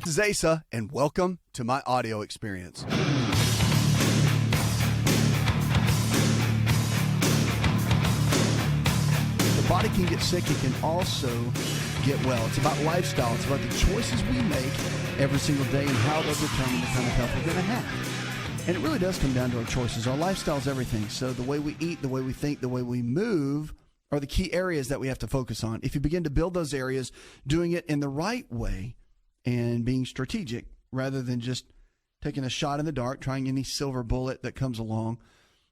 This is Asa, and welcome to my audio experience. The body can get sick. It can also get well. It's about lifestyle. It's about the choices we make every single day and how they'll determine the kind of health we're going to have. And it really does come down to our choices. Our lifestyle is everything. So the way we eat, the way we think, the way we move are the key areas that we have to focus on. If you begin to build those areas, doing it in the right way and being strategic rather than just taking a shot in the dark, trying any silver bullet that comes along,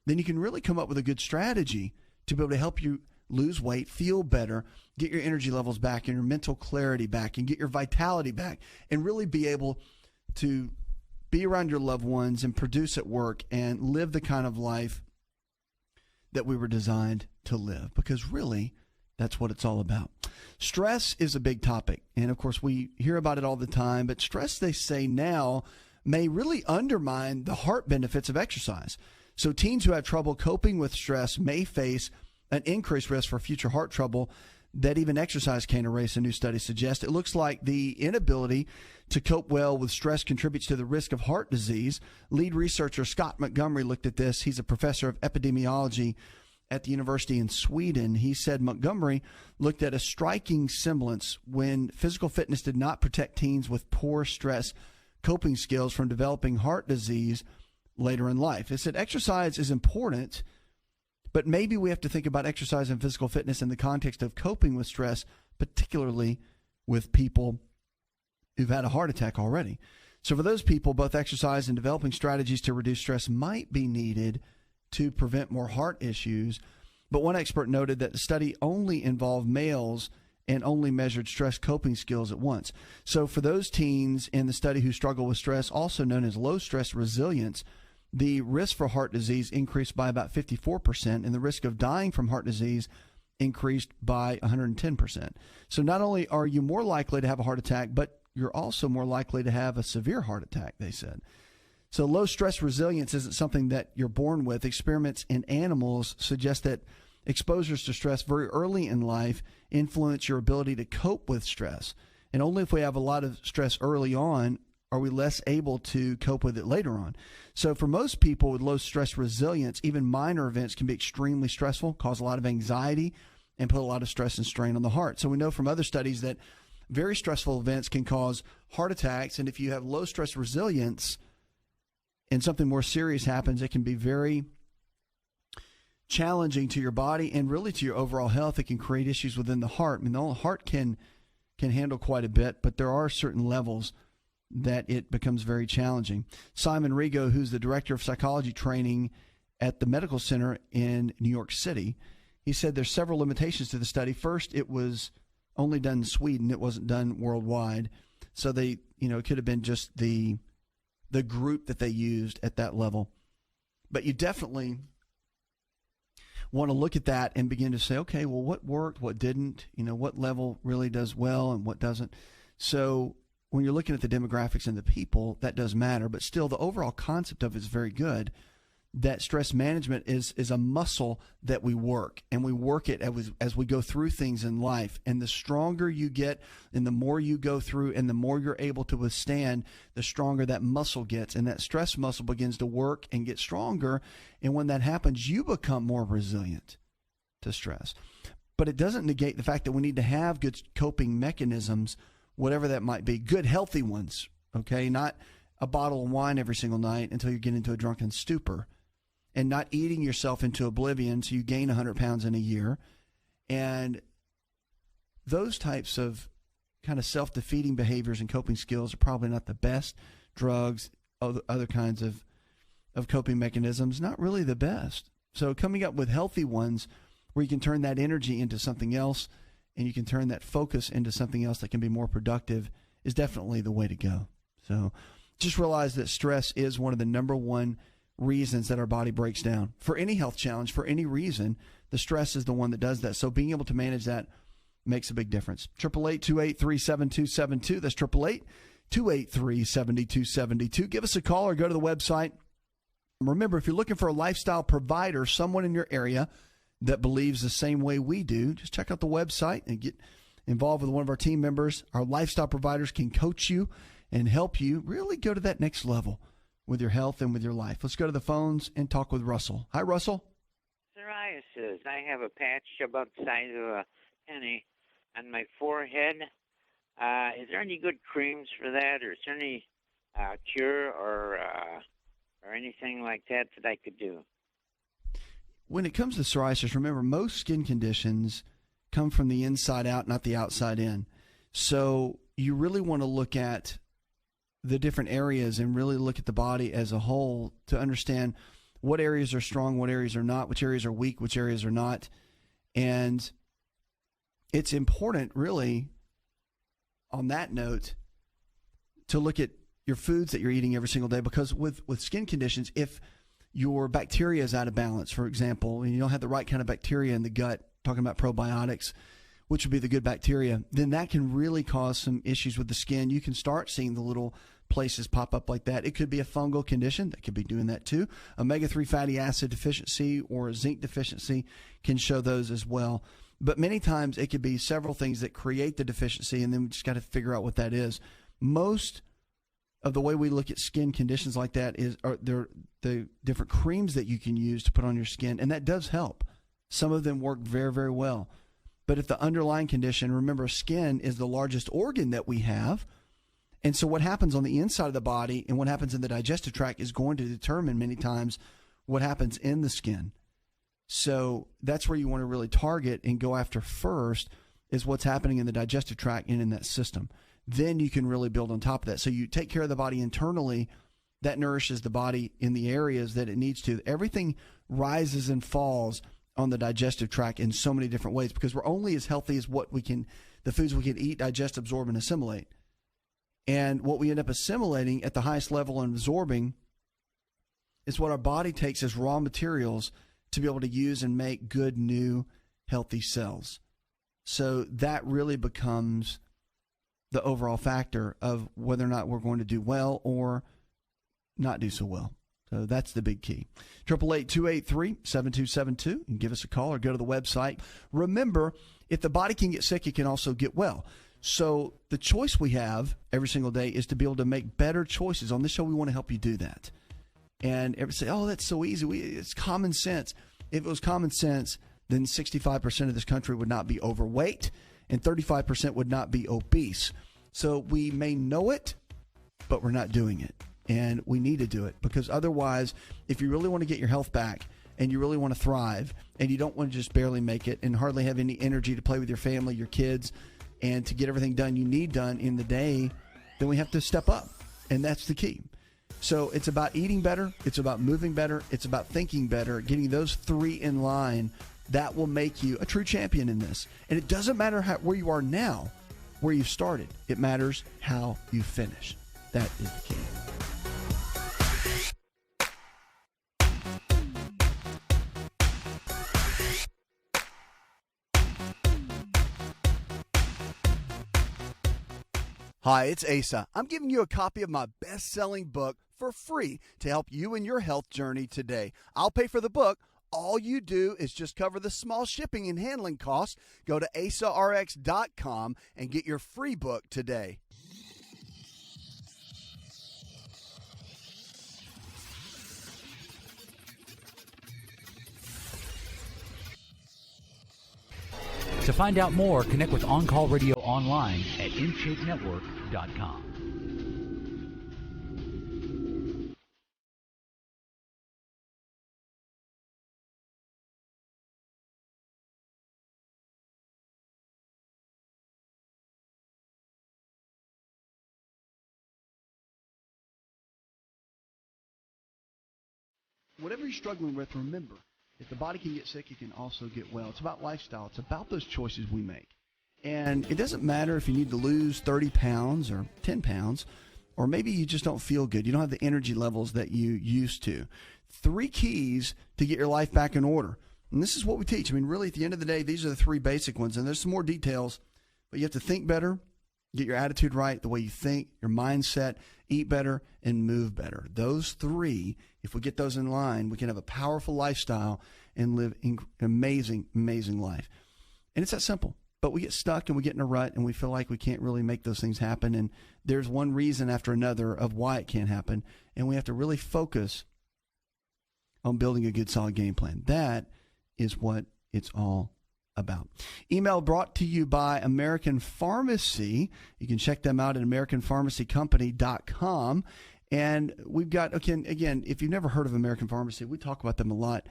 then you can really come up with a good strategy to be able to help you lose weight, feel better, get your energy levels back and your mental clarity back and get your vitality back and really be able to be around your loved ones and produce at work and live the kind of life that we were designed to live, because really that's what it's all about. Stress is a big topic. And of course, we hear about it all the time, but stress, they say now, may really undermine the heart benefits of exercise. So teens who have trouble coping with stress may face an increased risk for future heart trouble that even exercise can't erase, a new study suggests. It looks like the inability to cope well with stress contributes to the risk of heart disease. Lead researcher Scott Montgomery looked at this. He's a professor of epidemiology at the university in Sweden. He said Montgomery looked at a striking semblance when physical fitness did not protect teens with poor stress coping skills from developing heart disease later in life. He said exercise is important, but maybe we have to think about exercise and physical fitness in the context of coping with stress, particularly with people who've had a heart attack already. So for those people, both exercise and developing strategies to reduce stress might be needed to prevent more heart issues. But one expert noted that the study only involved males and only measured stress coping skills at once. So for those teens in the study who struggle with stress, also known as low stress resilience, the risk for heart disease increased by about 54%, and the risk of dying from heart disease increased by 110%. So not only are you more likely to have a heart attack, but you're also more likely to have a severe heart attack, they said. So low stress resilience isn't something that you're born with. Experiments in animals suggest that exposures to stress very early in life influence your ability to cope with stress. And only if we have a lot of stress early on are we less able to cope with it later on. So for most people with low stress resilience, even minor events can be extremely stressful, cause a lot of anxiety, and put a lot of stress and strain on the heart. So we know from other studies that very stressful events can cause heart attacks. And if you have low stress resilience and something more serious happens, it can be very challenging to your body and really to your overall health. It can create issues within the heart. I mean, the heart can handle quite a bit, but there are certain levels that it becomes very challenging. Simon Rigo, who's the director of psychology training at the medical center in New York City, he said there's several limitations to the study. First, it was only done in Sweden. It wasn't done worldwide. So it could have been just the group that they used at that level. But you definitely want to look at that and begin to say, okay, well, what worked, what didn't, what level really does well and what doesn't. So when you're looking at the demographics and the people, that does matter. But still, the overall concept of it is very good, that stress management is a muscle that we work, and we work it as we go through things in life. And the stronger you get and the more you go through and the more you're able to withstand, the stronger that muscle gets. And that stress muscle begins to work and get stronger. And when that happens, you become more resilient to stress. But it doesn't negate the fact that we need to have good coping mechanisms, whatever that might be, good, healthy ones, okay? Not a bottle of wine every single night until you get into a drunken stupor, and not eating yourself into oblivion so you gain 100 pounds in a year. And those types of kind of self-defeating behaviors and coping skills are probably not the best. Drugs, other kinds of coping mechanisms, not really the best. So coming up with healthy ones where you can turn that energy into something else and you can turn that focus into something else that can be more productive is definitely the way to go. So just realize that stress is one of the number one reasons that our body breaks down. For any health challenge, for any reason, the stress is the one that does that. So being able to manage that makes a big difference. 888-283-7272. That's 888-283-7272. Give us a call or go to the website. Remember, if you're looking for a lifestyle provider, someone in your area that believes the same way we do, just check out the website and get involved with one of our team members. Our lifestyle providers can coach you and help you really go to that next level with your health and with your life. Let's go to the phones and talk with Russell. Hi, Russell. Psoriasis. I have a patch about the size of a penny on my forehead. Is there any good creams for that, or is there any cure or anything like that that I could do? When it comes to psoriasis, remember, most skin conditions come from the inside out, not the outside in. So you really want to look at the different areas and really look at the body as a whole to understand what areas are strong, what areas are not, which areas are weak, which areas are not. And it's important, really, on that note, to look at your foods that you're eating every single day, because with skin conditions, if your bacteria is out of balance, for example, and you don't have the right kind of bacteria in the gut, talking about probiotics, which would be the good bacteria, then that can really cause some issues with the skin. You can start seeing the little places pop up like that. It could be a fungal condition that could be doing that too. Omega-3 fatty acid deficiency or zinc deficiency can show those as well. But many times it could be several things that create the deficiency, and then we just got to figure out what that is. Most of the way we look at skin conditions like that are the different creams that you can use to put on your skin, and that does help. Some of them work very, very well. But if the underlying condition, remember, skin is the largest organ that we have. And so what happens on the inside of the body and what happens in the digestive tract is going to determine many times what happens in the skin. So that's where you want to really target and go after first, is what's happening in the digestive tract and in that system. Then you can really build on top of that. So you take care of the body internally, that nourishes the body in the areas that it needs to. Everything rises and falls on the digestive tract in so many different ways, because we're only as healthy as the foods we can eat, digest, absorb, and assimilate. And what we end up assimilating at the highest level and absorbing is what our body takes as raw materials to be able to use and make good, new, healthy cells. So that really becomes the overall factor of whether or not we're going to do well or not do so well. So that's the big key. 888-283-7272. You can give us a call or go to the website. Remember, if the body can get sick, it can also get well. So the choice we have every single day is to be able to make better choices. On this show, we want to help you do that. And everybody say, oh, that's so easy. It's common sense. If it was common sense, then 65% of this country would not be overweight and 35% would not be obese. So we may know it, but we're not doing it. And we need to do it, because otherwise, if you really want to get your health back and you really want to thrive and you don't want to just barely make it and hardly have any energy to play with your family, your kids, and to get everything done you need done in the day, then we have to step up. And that's the key. So it's about eating better. It's about moving better. It's about thinking better. Getting those three in line, that will make you a true champion in this. And it doesn't matter where you are now, where you started. It matters how you finish. That is the key. Hi, it's Asa. I'm giving you a copy of my best-selling book for free to help you in your health journey today. I'll pay for the book. All you do is just cover the small shipping and handling costs. Go to asarx.com and get your free book today. To find out more, connect with On Call Radio online at InShapeNetwork.com. Whatever you're struggling with, remember, if the body can get sick, it can also get well. It's about lifestyle. It's about those choices we make. And it doesn't matter if you need to lose 30 pounds or 10 pounds, or maybe you just don't feel good. You don't have the energy levels that you used to. 3 keys to get your life back in order. And this is what we teach. I mean, really, at the end of the day, these are the 3 basic ones. And there's some more details, but you have to think better, get your attitude right, the way you think, your mindset, eat better, and move better. Those 3, if we get those in line, we can have a powerful lifestyle and live an amazing, amazing life. And it's that simple. But we get stuck and we get in a rut and we feel like we can't really make those things happen. And there's one reason after another of why it can't happen. And we have to really focus on building a good, solid game plan. That is what it's all about. Email brought to you by American Pharmacy. You can check them out at AmericanPharmacyCompany.com. And we've got, again, if you've never heard of American Pharmacy, we talk about them a lot.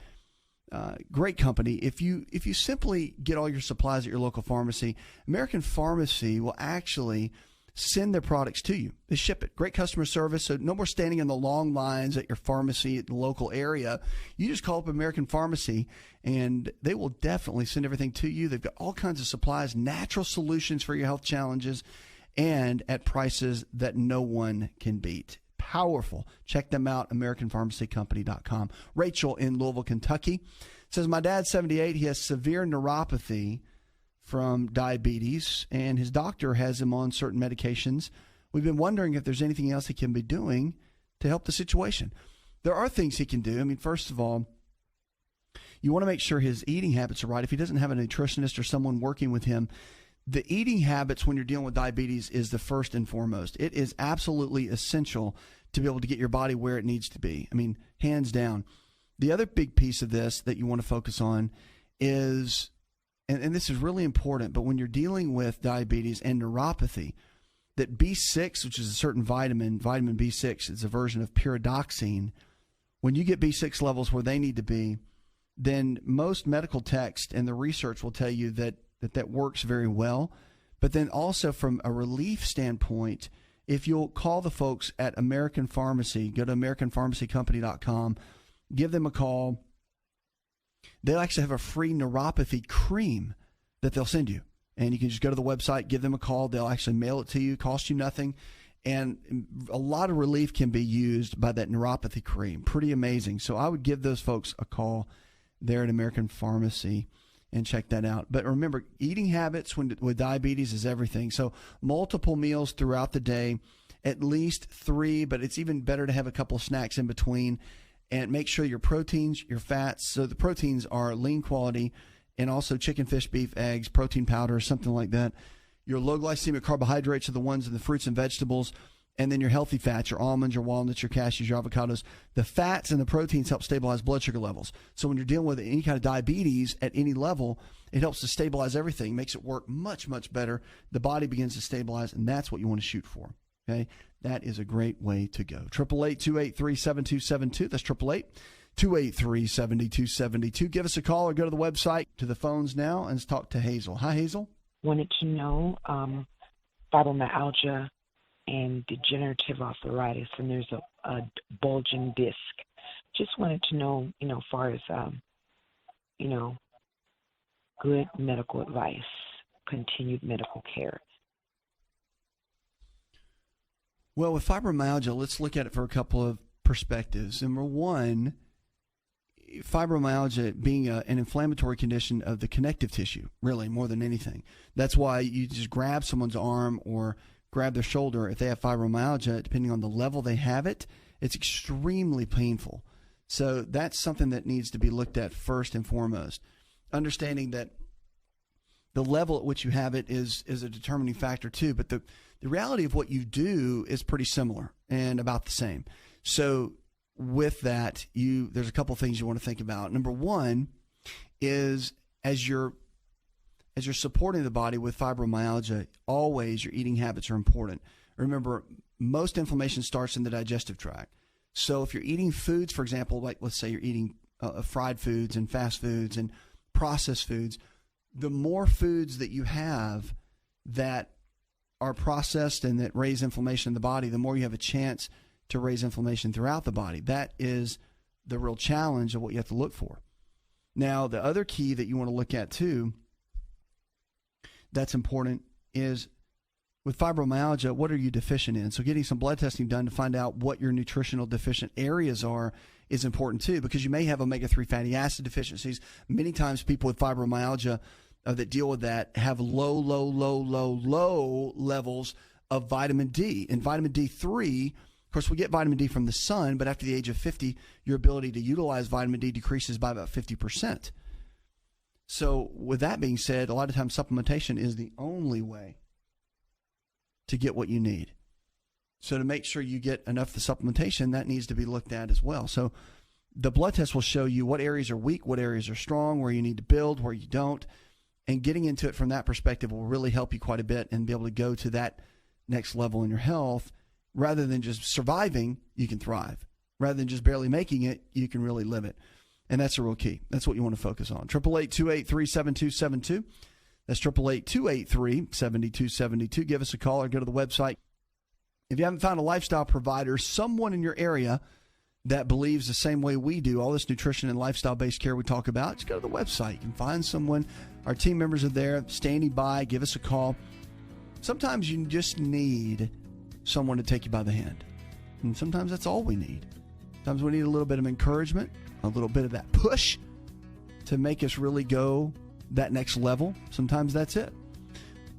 Great company. If you simply get all your supplies at your local pharmacy, American Pharmacy will actually send their products to you. They ship it. Great customer service. So no more standing in the long lines at your pharmacy at the local area. You just call up American Pharmacy and they will definitely send everything to you. They've got all kinds of supplies, natural solutions for your health challenges, and at prices that no one can beat. Powerful. Check them out, AmericanPharmacyCompany.com. Rachel in Louisville, Kentucky says, my dad's 78. He has severe neuropathy from diabetes, and his doctor has him on certain medications. We've been wondering if there's anything else he can be doing to help the situation. There are things he can do. I mean, first of all, you want to make sure his eating habits are right. If he doesn't have a nutritionist or someone working with him, the eating habits when you're dealing with diabetes is the first and foremost. It is absolutely essential to be able to get your body where it needs to be. I mean, hands down. The other big piece of this that you want to focus on is, and this is really important, but when you're dealing with diabetes and neuropathy, that B6, which is a certain vitamin B6, is a version of pyridoxine. When you get B6 levels where they need to be, then most medical text and the research will tell you that works very well. But then also from a relief standpoint, if you'll call the folks at American Pharmacy, go to AmericanPharmacyCompany.com, give them a call. They'll actually have a free neuropathy cream that they'll send you. And you can just go to the website, give them a call. They'll actually mail it to you, cost you nothing. And a lot of relief can be used by that neuropathy cream. Pretty amazing. So I would give those folks a call there at American Pharmacy and check that out. But remember, eating habits with diabetes is everything. So multiple meals throughout the day, at least 3, but it's even better to have a couple of snacks in between. And make sure your proteins, your fats. So the proteins are lean quality, and also chicken, fish, beef, eggs, protein powder, something like that. Your low glycemic carbohydrates are the ones in the fruits and vegetables. And then your healthy fats, your almonds, your walnuts, your cashews, your avocados. The fats and the proteins help stabilize blood sugar levels. So when you're dealing with any kind of diabetes at any level, it helps to stabilize everything, makes it work much, much better. The body begins to stabilize, and that's what you want to shoot for. Okay? That is a great way to go. 888-283-7272. That's 888-283-7272. Give us a call or go to the website, to the phones now, and let's talk to Hazel. Hi, Hazel. Wanted to know fibromyalgia and degenerative arthritis, and there's a bulging disc. Just wanted to know, as far as, good medical advice, continued medical care. Well, with fibromyalgia, let's look at it for a couple of perspectives. Number one, fibromyalgia being an inflammatory condition of the connective tissue, really, more than anything. That's why you just grab someone's arm or grab their shoulder. If they have fibromyalgia, depending on the level they have it, it's extremely painful. So that's something that needs to be looked at first and foremost. Understanding that the level at which you have it is a determining factor too, but the reality of what you do is pretty similar and about the same. So with that, there's a couple things you want to think about. Number one is as you're supporting the body with fibromyalgia, always your eating habits are important. Remember, most inflammation starts in the digestive tract. So if you're eating foods, for example, like let's say you're eating fried foods and fast foods and processed foods, the more foods that you have that are processed and that raise inflammation in the body, the more you have a chance to raise inflammation throughout the body. That is the real challenge of what you have to look for. Now, the other key that you want to look at too that's important is with fibromyalgia, what are you deficient in? So getting some blood testing done to find out what your nutritional deficient areas are is important too, because you may have omega-3 fatty acid deficiencies. Many times people with fibromyalgia that deal with that have low levels of vitamin D. And vitamin D3, of course, we get vitamin D from the sun, but after the age of 50, your ability to utilize vitamin D decreases by about 50%. So with that being said, a lot of times supplementation is the only way to get what you need. So to make sure you get enough of the supplementation, that needs to be looked at as well. So the blood test will show you what areas are weak, what areas are strong, where you need to build, where you don't. And getting into it from that perspective will really help you quite a bit and be able to go to that next level in your health. Rather than just surviving, you can thrive. Rather than just barely making it, you can really live it. And that's a real key. That's what you want to focus on. 888-283-7272. That's 888-283-7272. Give us a call or go to the website. If you haven't found a lifestyle provider, someone in your area that believes the same way we do, all this nutrition and lifestyle-based care we talk about, just go to the website. You can find someone. Our team members are there standing by. Give us a call. Sometimes you just need someone to take you by the hand. And sometimes that's all we need. Sometimes we need a little bit of encouragement, a little bit of that push to make us really go that next level. Sometimes that's it.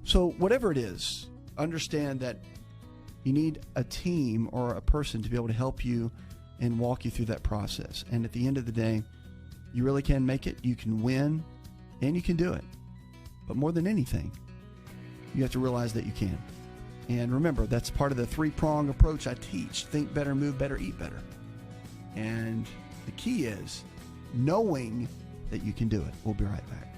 So whatever it is, understand that you need a team or a person to be able to help you and walk you through that process. And at the end of the day, you really can make it. You can win, and you can do it. But more than anything, you have to realize that you can. And remember, that's part of the three-prong approach I teach. Think better, move better, eat better. And the key is knowing that you can do it. We'll be right back.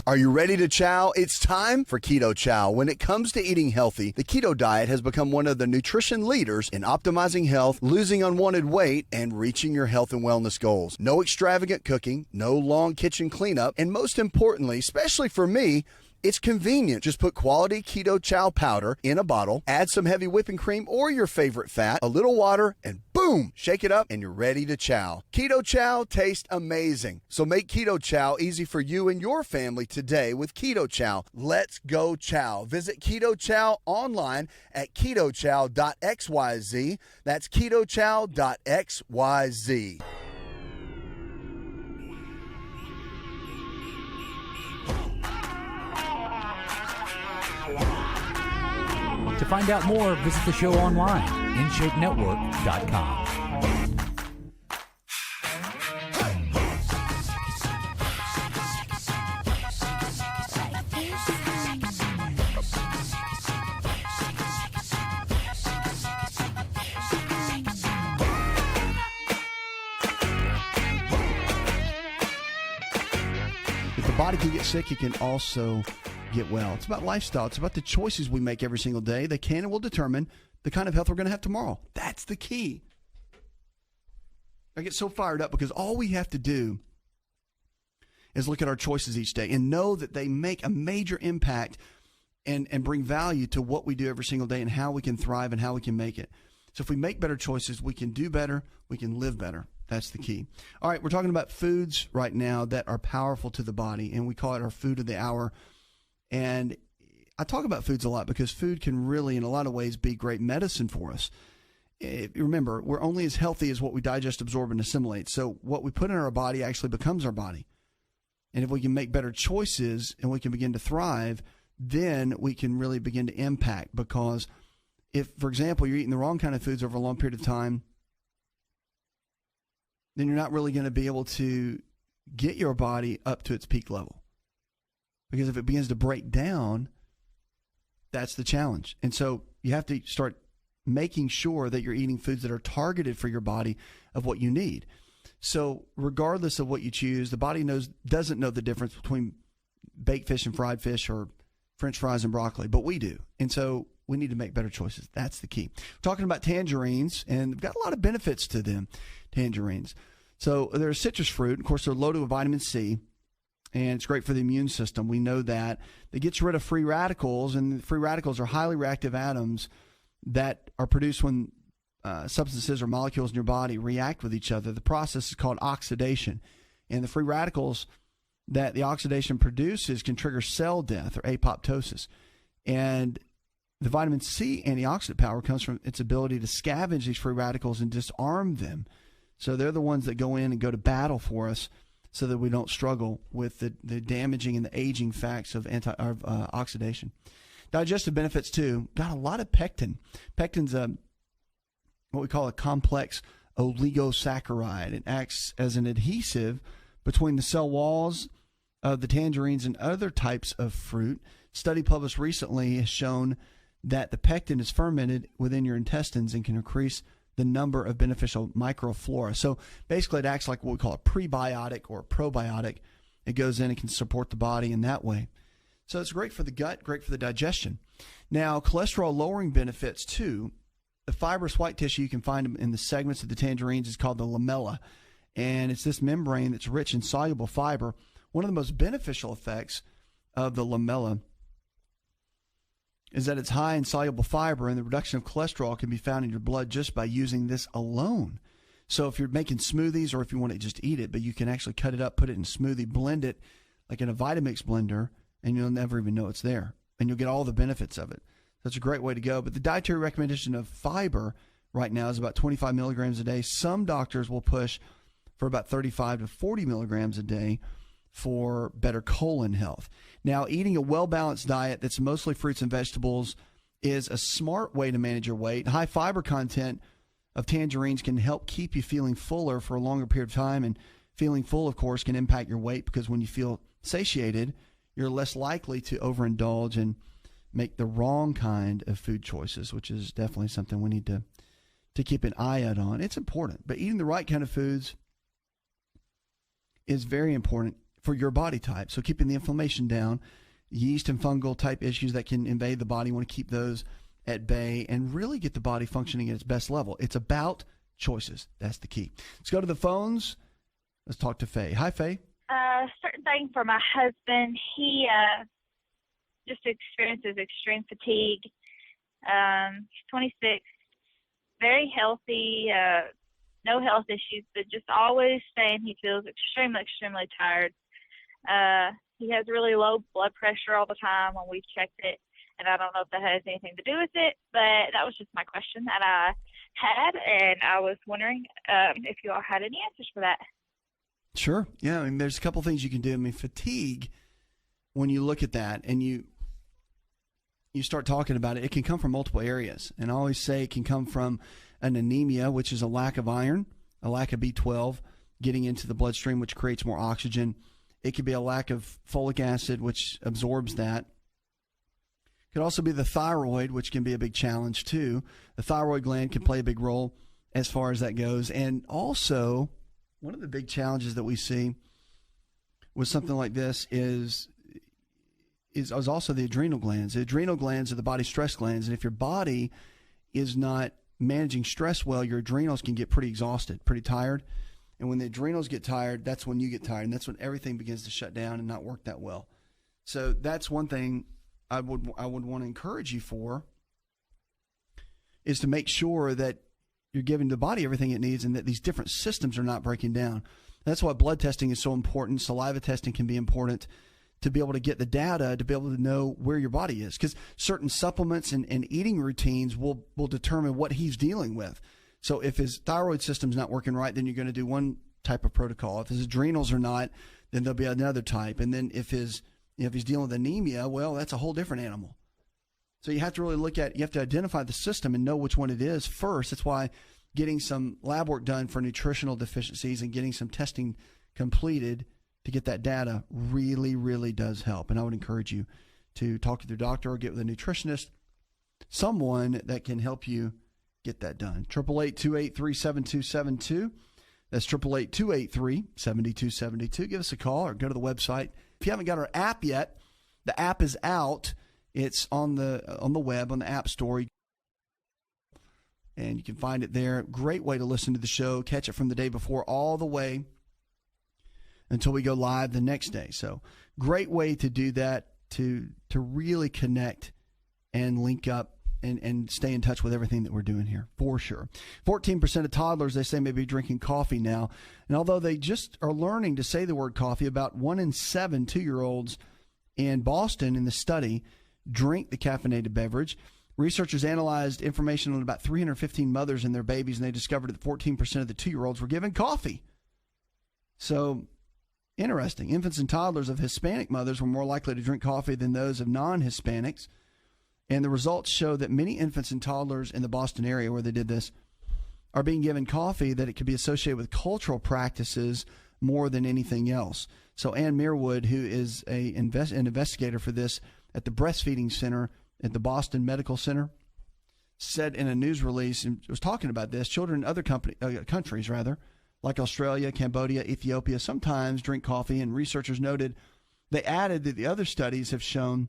Are you ready to chow? It's time for Keto Chow. When it comes to eating healthy, the keto diet has become one of the nutrition leaders in optimizing health, losing unwanted weight, and reaching your health and wellness goals. No extravagant cooking, no long kitchen cleanup, and most importantly, especially for me, it's convenient. Just put quality Keto Chow powder in a bottle, add some heavy whipping cream or your favorite fat, a little water, and boom, shake it up and you're ready to chow. Keto Chow tastes amazing. So make Keto Chow easy for you and your family today with Keto Chow. Let's go chow. Visit Keto Chow online at ketochow.xyz. That's ketochow.xyz. To find out more, visit the show online, InShapeNetwork.com. If the body can get sick, it can also get well. It's about lifestyle. It's about the choices we make every single day. They can and will determine the kind of health we're going to have tomorrow. That's the key. I get so fired up because all we have to do is look at our choices each day and know that they make a major impact and bring value to what we do every single day and how we can thrive and how we can make it. So if we make better choices, we can do better, we can live better. That's the key. All right, we're talking about foods right now that are powerful to the body, and we call it our food of the hour. And I talk about foods a lot because food can really, in a lot of ways, be great medicine for us. Remember, we're only as healthy as what we digest, absorb, and assimilate. So what we put in our body actually becomes our body. And if we can make better choices and we can begin to thrive, then we can really begin to impact. Because if, for example, you're eating the wrong kind of foods over a long period of time, then you're not really going to be able to get your body up to its peak level. Because if it begins to break down, that's the challenge. And so you have to start making sure that you're eating foods that are targeted for your body of what you need. So regardless of what you choose, the body doesn't know the difference between baked fish and fried fish or French fries and broccoli, but we do. And so we need to make better choices. That's the key. We're talking about tangerines, and they've got a lot of benefits to them, tangerines. So they're a citrus fruit. Of course, they're loaded with vitamin C. And it's great for the immune system. We know that. It gets rid of free radicals, and free radicals are highly reactive atoms that are produced when substances or molecules in your body react with each other. The process is called oxidation. And the free radicals that the oxidation produces can trigger cell death or apoptosis. And the vitamin C antioxidant power comes from its ability to scavenge these free radicals and disarm them. So they're the ones that go in and go to battle for us, so that we don't struggle with the damaging and the aging facts of oxidation. Digestive benefits, too. Got a lot of pectin. Pectin's what we call a complex oligosaccharide. It acts as an adhesive between the cell walls of the tangerines and other types of fruit. Study published recently has shown that the pectin is fermented within your intestines and can increase the number of beneficial microflora. So basically it acts like what we call a prebiotic or a probiotic. It goes in and can support the body in that way. So it's great for the gut, great for the digestion. Now, cholesterol-lowering benefits, too. The fibrous white tissue you can find in the segments of the tangerines is called the lamella, and it's this membrane that's rich in soluble fiber. One of the most beneficial effects of the lamella is that it's high in soluble fiber, and the reduction of cholesterol can be found in your blood just by using this alone. So if you're making smoothies or if you want to just eat it, but you can actually cut it up, put it in a smoothie, blend it like in a Vitamix blender, and you'll never even know it's there. And you'll get all the benefits of it. That's a great way to go. But the dietary recommendation of fiber right now is about 25 milligrams a day. Some doctors will push for about 35 to 40 milligrams a day for better colon health. Now, eating a well-balanced diet that's mostly fruits and vegetables is a smart way to manage your weight. High fiber content of tangerines can help keep you feeling fuller for a longer period of time. And feeling full, of course, can impact your weight because when you feel satiated, you're less likely to overindulge and make the wrong kind of food choices, which is definitely something we need to keep an eye out on. It's important, but eating the right kind of foods is very important for your body type. So keeping the inflammation down, yeast and fungal type issues that can invade the body, you want to keep those at bay and really get the body functioning at its best level. It's about choices. That's the key. Let's go to the phones. Let's talk to Faye. Hi, Faye. Certain thing for my husband. He just experiences extreme fatigue. He's 26, very healthy, no health issues, but just always saying he feels extremely, extremely tired. He has really low blood pressure all the time when we've checked it, and I don't know if that has anything to do with it, but that was just my question that I had, and I was wondering if you all had any answers for that. Sure. Yeah, I mean, there's a couple things you can do. I mean, fatigue, when you look at that and you start talking about it, it can come from multiple areas. And I always say it can come from an anemia, which is a lack of iron, a lack of B12 getting into the bloodstream, which creates more oxygen. It could be a lack of folic acid, which absorbs that. It could also be the thyroid, which can be a big challenge too. The thyroid gland can play a big role as far as that goes. And also, one of the big challenges that we see with something like this is also the adrenal glands. The adrenal glands are the body's stress glands, and if your body is not managing stress well, your adrenals can get pretty exhausted, pretty tired. And when the adrenals get tired, that's when you get tired, and that's when everything begins to shut down and not work that well. So that's one thing I would want to encourage you for, is to make sure that you're giving the body everything it needs and that these different systems are not breaking down. That's why blood testing is so important. Saliva testing can be important to be able to get the data, to be able to know where your body is. Because certain supplements and eating routines will determine what he's dealing with. So if his thyroid system's not working right, then you're going to do one type of protocol. If his adrenals are not, then there'll be another type. And then if he's dealing with anemia, well, that's a whole different animal. So you have to really you have to identify the system and know which one it is first. That's why getting some lab work done for nutritional deficiencies and getting some testing completed to get that data really, really does help. And I would encourage you to talk to your doctor or get with a nutritionist, someone that can help you get that done. 888-283-7272. That's 888-283-7272. Give us a call or go to the website. If you haven't got our app yet, the app is out. It's on the web, on the App Store. And you can find it there. Great way to listen to the show. Catch it from the day before all the way until we go live the next day. So great way to do that, to really connect and link up and stay in touch with everything that we're doing here, for sure. 14% of toddlers, they say, may be drinking coffee now. And although they just are learning to say the word coffee, about 1 in 7 2-year-olds in Boston in the study drink the caffeinated beverage. Researchers analyzed information on about 315 mothers and their babies, and they discovered that 14% of the 2-year-olds were given coffee. So, interesting. Infants and toddlers of Hispanic mothers were more likely to drink coffee than those of non-Hispanics. And the results show that many infants and toddlers in the Boston area where they did this are being given coffee that it could be associated with cultural practices more than anything else. So Ann Merewood, who is an investigator for this at the Breastfeeding Center at the Boston Medical Center, said in a news release, and was talking about this, children in other countries, like Australia, Cambodia, Ethiopia, sometimes drink coffee, and researchers noted they added that the other studies have shown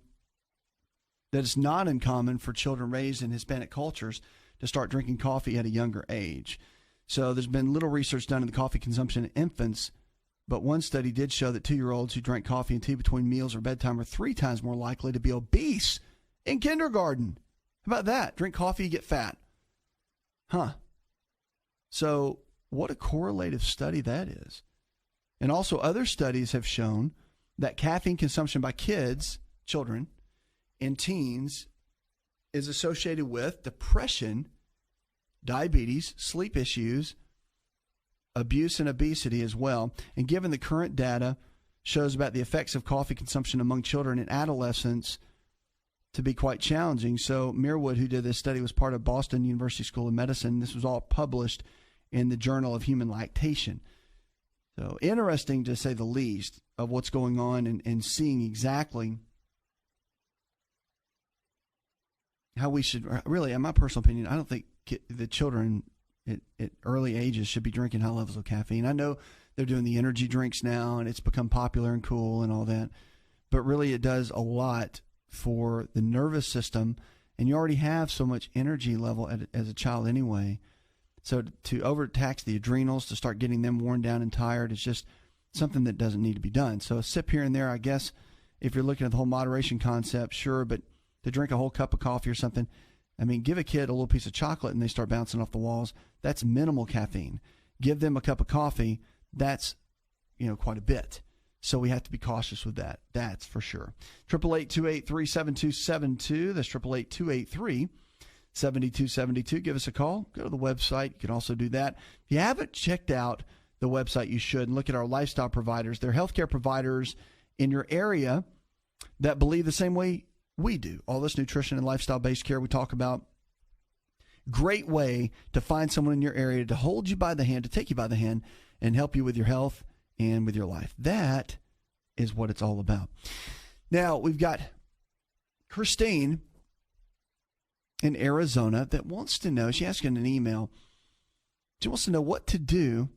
that it's not uncommon for children raised in Hispanic cultures to start drinking coffee at a younger age. So there's been little research done in the coffee consumption in infants, but one study did show that 2-year-olds who drank coffee and tea between meals or bedtime are 3 times more likely to be obese in kindergarten. How about that? Drink coffee, you get fat. So what a correlative study that is. And also other studies have shown that caffeine consumption by children, and teens is associated with depression, diabetes, sleep issues, abuse, and obesity as well. And given the current data shows about the effects of coffee consumption among children and adolescents to be quite challenging. So Merewood, who did this study, was part of Boston University School of Medicine. This was all published in the Journal of Human Lactation. So interesting, to say the least, of what's going on and seeing exactly how we should really, in my personal opinion, I don't think the children at early ages should be drinking high levels of caffeine. I know they're doing the energy drinks now, and it's become popular and cool and all that, but really it does a lot for the nervous system, and you already have so much energy level as a child anyway. So to overtax the adrenals, to start getting them worn down and tired, is just something that doesn't need to be done. So a sip here and there, I guess, if you're looking at the whole moderation concept, sure, but to drink a whole cup of coffee or something, I mean, give a kid a little piece of chocolate and they start bouncing off the walls. That's minimal caffeine. Give them a cup of coffee, that's, quite a bit. So we have to be cautious with that. That's for sure. 888-283-7272. That's 888-283-7272. Give us a call. Go to the website. You can also do that. If you haven't checked out the website, you should. And look at our lifestyle providers. They're healthcare providers in your area that believe the same way we do. All this nutrition and lifestyle-based care we talk about. Great way to find someone in your area to hold you by the hand, to take you by the hand, and help you with your health and with your life. That is what it's all about. Now, we've got Christine in Arizona that wants to know, she asked in an email, she wants to know what to do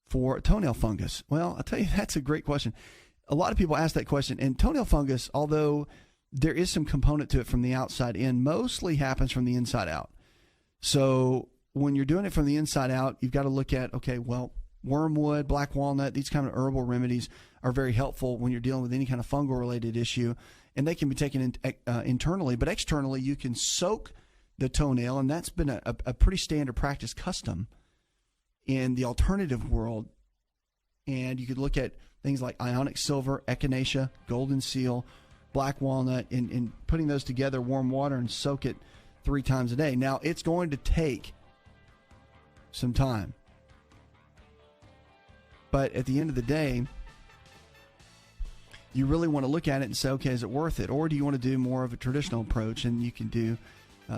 for toenail fungus. Well, I'll tell you, that's a great question. A lot of people ask that question, and toenail fungus, although there is some component to it from the outside in, mostly happens from the inside out. So when you're doing it from the inside out, you've got to look at, okay, well, wormwood, black walnut, these kind of herbal remedies are very helpful when you're dealing with any kind of fungal related issue, and they can be taken in, internally, but externally you can soak the toenail, and that's been a pretty standard practice custom in the alternative world. And you could look at things like ionic silver, echinacea, golden seal, black walnut, and putting those together, warm water, and soak it 3 times a day. Now, it's going to take some time. But at the end of the day, you really want to look at it and say, okay, is it worth it? Or do you want to do more of a traditional approach? And you can do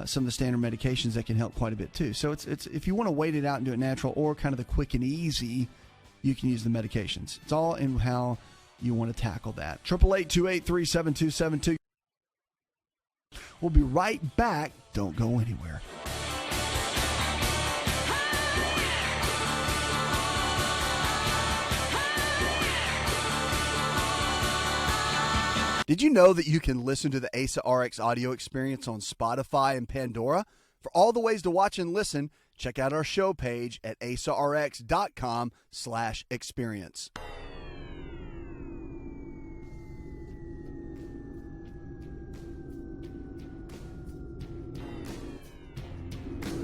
some of the standard medications that can help quite a bit too. So it's if you want to wait it out and do it natural, or kind of the quick and easy, you can use the medications. It's all in how you want to tackle that. 888-283-7272. We'll be right back. Don't go anywhere. Did you know that you can listen to the ASA RX audio experience on Spotify and Pandora? For all the ways to watch and listen, check out our show page at asarx.com/experience.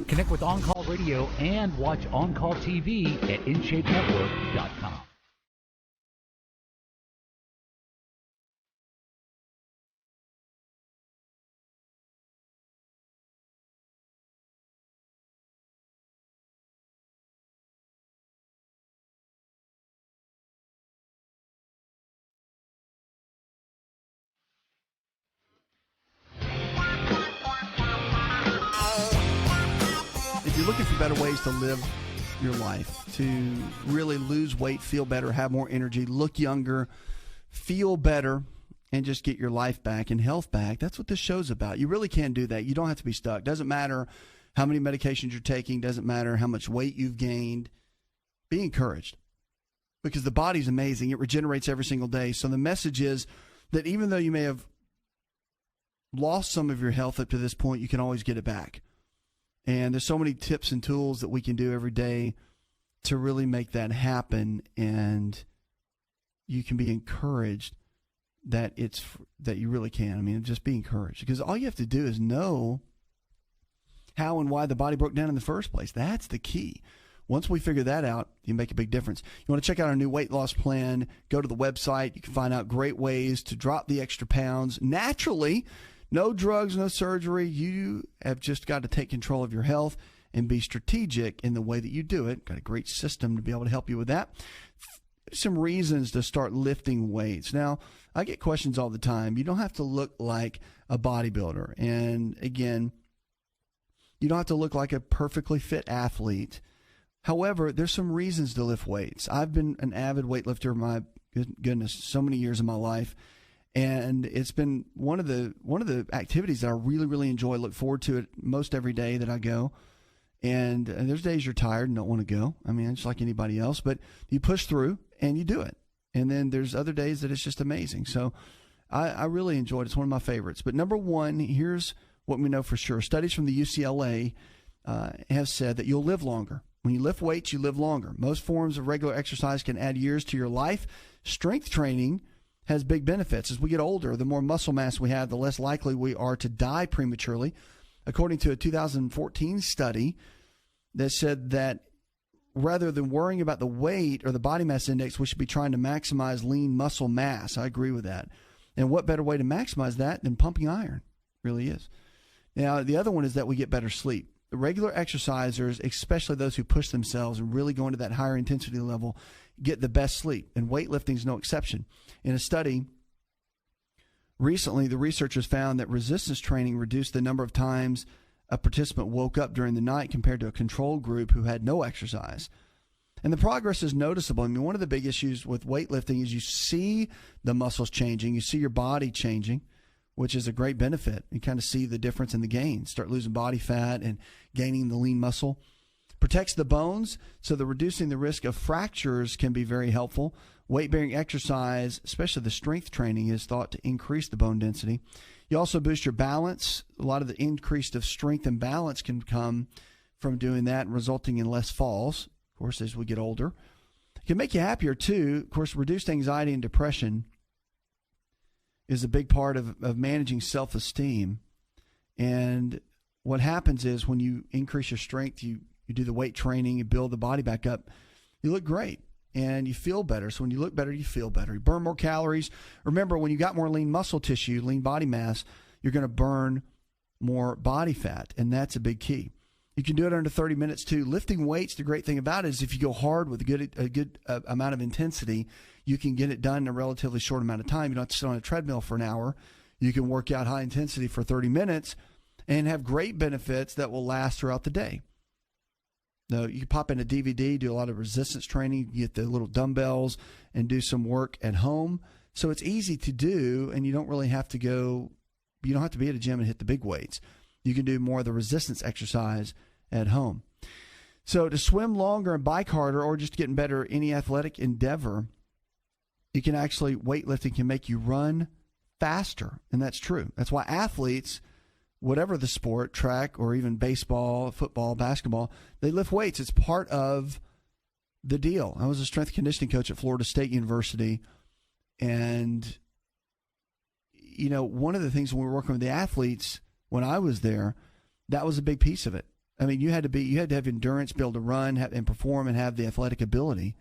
Connect with On Call Radio and watch On Call TV at InShapeNetwork.com. you're looking for better ways to live your life, to really lose weight, feel better, have more energy, look younger, feel better, and just get your life back and health back, that's what this show's about. You really can do that. You don't have to be stuck. Doesn't matter how many medications you're taking. Doesn't matter how much weight you've gained. Be encouraged, because the body's amazing. It regenerates every single day. So the message is that even though you may have lost some of your health up to this point, you can always get it back. And there's so many tips and tools that we can do every day to really make that happen. And you can be encouraged that you really can. I mean, just be encouraged, because all you have to do is know how and why the body broke down in the first place. That's the key. Once we figure that out, you make a big difference. You want to check out our new weight loss plan, go to the website. You can find out great ways to drop the extra pounds naturally. No drugs, no surgery. You have just got to take control of your health and be strategic in the way that you do it. Got a great system to be able to help you with that. Some reasons to start lifting weights. Now, I get questions all the time. You don't have to look like a bodybuilder. And again, you don't have to look like a perfectly fit athlete. However, there's some reasons to lift weights. I've been an avid weightlifter, my goodness, so many years of my life. And it's been one of the activities that I really, really enjoy. Look forward to it most every day that I go. And there's days you're tired and don't want to go. I mean, just like anybody else. But you push through and you do it. And then there's other days that it's just amazing. So I really enjoyed it. It's one of my favorites. But number one, here's what we know for sure. Studies from the UCLA have said that you'll live longer. When you lift weights, you live longer. Most forms of regular exercise can add years to your life. Strength training has big benefits. As we get older, the more muscle mass we have, the less likely we are to die prematurely. According to a 2014 study that said that rather than worrying about the weight or the body mass index, we should be trying to maximize lean muscle mass. I agree with that. And what better way to maximize that than pumping iron? Really is. Now, the other one is that we get better sleep. The regular exercisers, especially those who push themselves and really go into that higher intensity level, get the best sleep. And weightlifting is no exception. In a study recently, the researchers found that resistance training reduced the number of times a participant woke up during the night compared to a control group who had no exercise. And the progress is noticeable. I mean, one of the big issues with weightlifting is you see the muscles changing, you see your body changing, which is a great benefit. You kind of see the difference in the gains. Start losing body fat and gaining the lean muscle. Protects the bones, so the reducing the risk of fractures can be very helpful. Weight-bearing exercise, especially the strength training, is thought to increase the bone density. You also boost your balance. A lot of the increase of strength and balance can come from doing that, resulting in less falls, of course, as we get older. It can make you happier, too. Of course, reduced anxiety and depression is a big part of managing self-esteem. And what happens is when you increase your strength, you do the weight training, you build the body back up, you look great and you feel better. So when you look better, you feel better. You burn more calories. Remember, when you got more lean muscle tissue, lean body mass, you're going to burn more body fat, and that's a big key. You can do it under 30 minutes too. Lifting weights, the great thing about it is if you go hard with a good amount of intensity, you can get it done in a relatively short amount of time. You don't have to sit on a treadmill for an hour. You can work out high intensity for 30 minutes and have great benefits that will last throughout the day. Now, you can pop in a DVD, do a lot of resistance training, get the little dumbbells and do some work at home. So it's easy to do, and you don't really have to you don't have to be at a gym and hit the big weights. You can do more of the resistance exercise at home. So to swim longer and bike harder, or just getting better at any athletic endeavor, weightlifting can make you run faster. And that's true. That's why athletes, whatever the sport, track or even baseball, football, basketball, they lift weights. It's part of the deal. I was a strength conditioning coach at Florida State University. And, you know, one of the things when we were working with the athletes, when I was there, that was a big piece of it. I mean, you had to have endurance, be able to run and perform and have the athletic ability.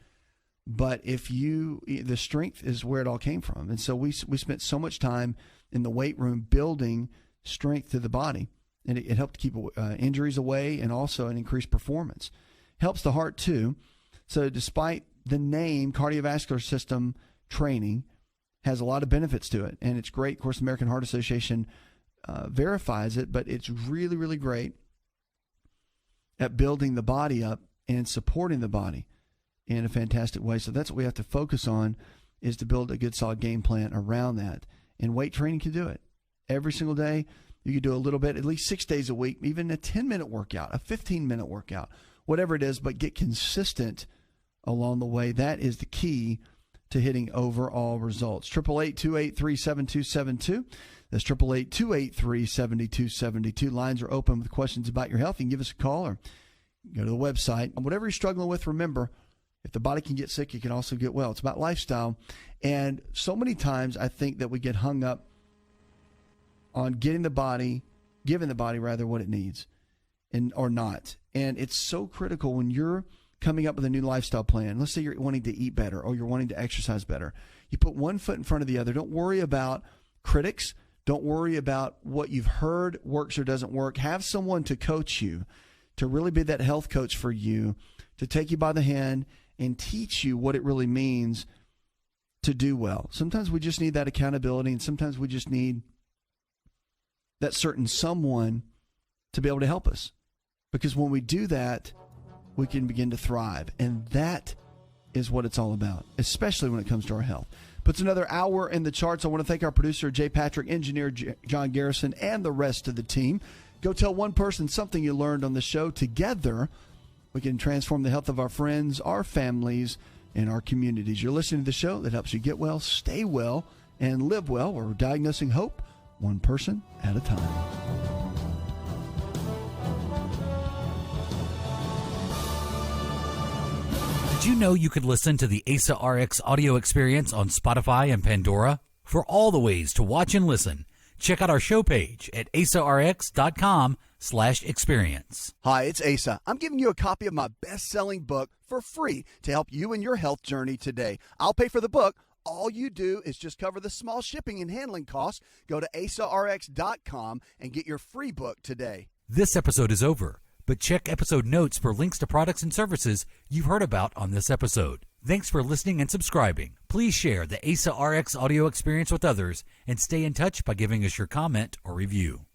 But the strength is where it all came from. And so we spent so much time in the weight room building strength to the body. And it helped keep injuries away, and also an increased performance. Helps the heart too. So despite the name, cardiovascular system training has a lot of benefits to it. And it's great. Of course, the American Heart Association verifies it, but it's really, really great at building the body up and supporting the body in a fantastic way. So that's what we have to focus on, is to build a good solid game plan around that. And weight training can do it. Every single day, you can do a little bit, at least 6 days a week, even a 10-minute workout, a 15-minute workout, whatever it is, but get consistent along the way. That is the key to hitting overall results. 888-283-7272. That's 888-283-7272. Lines are open with questions about your health. You can give us a call or go to the website. Whatever you're struggling with, remember, if the body can get sick, it can also get well. It's about lifestyle. And so many times I think that we get hung up on giving the body what it needs or not. And it's so critical when you're coming up with a new lifestyle plan. Let's say you're wanting to eat better or you're wanting to exercise better. You put one foot in front of the other. Don't worry about critics. Don't worry about what you've heard works or doesn't work. Have someone to coach you, to really be that health coach for you, to take you by the hand and teach you what it really means to do well. Sometimes we just need that accountability, and sometimes we just need that certain someone to be able to help us. Because when we do that, we can begin to thrive. And that is what it's all about, especially when it comes to our health. Puts another hour in the charts. I want to thank our producer, Jay Patrick, engineer John Garrison, and the rest of the team. Go tell one person something you learned on the show. Together, we can transform the health of our friends, our families, and our communities. You're listening to the show that helps you get well, stay well, and live well. We're diagnosing hope one person at a time. Did you know you could listen to the ASA RX audio experience on Spotify and Pandora? For all the ways to watch and listen, check out our show page at asarx.com/experience. Hi, it's Asa. I'm giving you a copy of my best-selling book for free to help you in your health journey today. I'll pay for the book. All you do is just cover the small shipping and handling costs. Go to asarx.com and get your free book today. This episode is over, but check episode notes for links to products and services you've heard about on this episode. Thanks for listening and subscribing. Please share the ASA RX audio experience with others and stay in touch by giving us your comment or review.